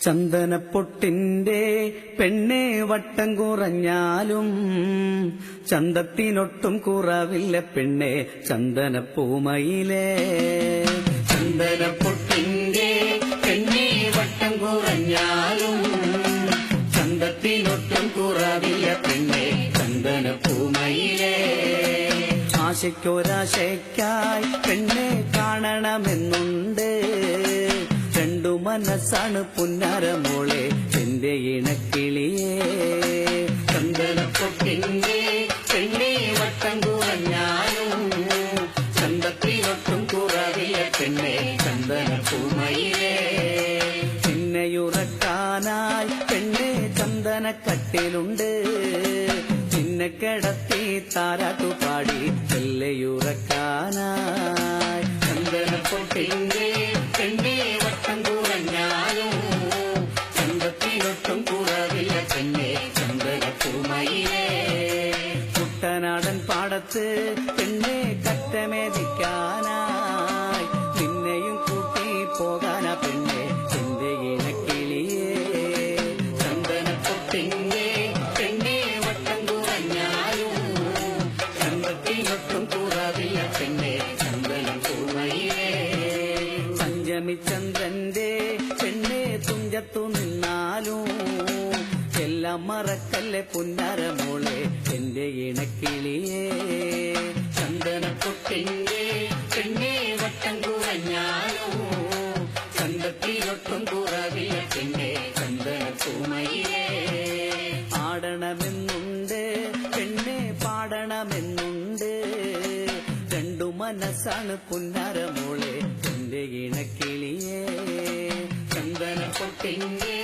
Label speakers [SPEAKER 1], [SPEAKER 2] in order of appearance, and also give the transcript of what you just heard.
[SPEAKER 1] ചന്ദനപ്പൊട്ടിന്റെ പെണ്ണെ വട്ടം കുറഞ്ഞാലും ചന്തത്തിനൊട്ടും കുറവില്ല പെണ്ണെ ചന്ദനപ്പൂമയിലേ. ചന്ദനപ്പൊട്ടിന്റെ പെണ്ണെ വട്ടം കുറഞ്ഞാലും ചന്തത്തിനൊട്ടും കുറവില്ല പെണ്ണെ ചന്ദനപ്പൂമയിലേ. ആശയ്ക്കൊരാശയ്ക്കായി പെണ്ണെ കാണണമെന്നുണ്ട്, രണ്ടു മനസ്സാണ് പുന്നാരമോളെ എന്റെ ഇണക്കിളിയേ. ചന്ദനപ്പൊട്ടിന്റെ പെണ്ണെ വട്ടം കുറഞ്ഞാലും ചന്തത്തിനൊട്ടും കുറവില്ല പെണ്ണെ ചന്ദനപ്പൂമയിലേ. ചിന്നയുറക്കാനായി പെണ്ണെ ചന്ദനക്കട്ടിലുണ്ട്, ചിന്ന കിടത്തി താരാട്ടുപാടി ചെല്ലയുറക്കാനായി. ചന്ദനപ്പൊട്ടിന്റെ പെണ്ണെ വട്ടം കുറഞ്ഞാലും ചന്തത്തിനൊട്ടും കുറവില്ല പെണ്ണെ ചന്ദനപ്പൂമയിലേ. കുട്ടനാടൻ പാടത്ത് പെണ്ണെ കറ്റമേദിക്കാനായി നിന്നെയും കൂട്ടി പോകാനാ പെണ്ണെ എന്റെ ഇണക്കിളിയേ. ചന്ദനപ്പൊട്ടിന്റെ പെണ്ണെ വട്ടം കുറഞ്ഞാലും ചന്തത്തിനൊട്ടും കുറവില്ല പെണ്ണെ ചന്ദനപ്പൂമയിലേ. ചന്ദ്രന്റെ പെണ്ണെ തുഞ്ചത്തു നിന്നാലും എല്ലാം മറക്കല്ലേ പുന്നാരമോളെ എന്റെ ഇണക്കിളിയേ. ചന്ദനപ്പൊട്ടിന്റെ പെണ്ണെ വട്ടം കുറഞ്ഞാലും ചന്തത്തിനൊട്ടും കുറവില്ല പെണ്ണെ ചന്ദനപ്പൂമയിലേ. ആടണമെന്നുണ്ട് പെണ്ണെ പാടണമെന്നുണ്ട്, രണ്ടു മനസ്സാണ് പുന്നാരമോളെ എന്റെ ഇണക്കിളിയേ. ചന്ദനപ്പൊട്ടിന്റെ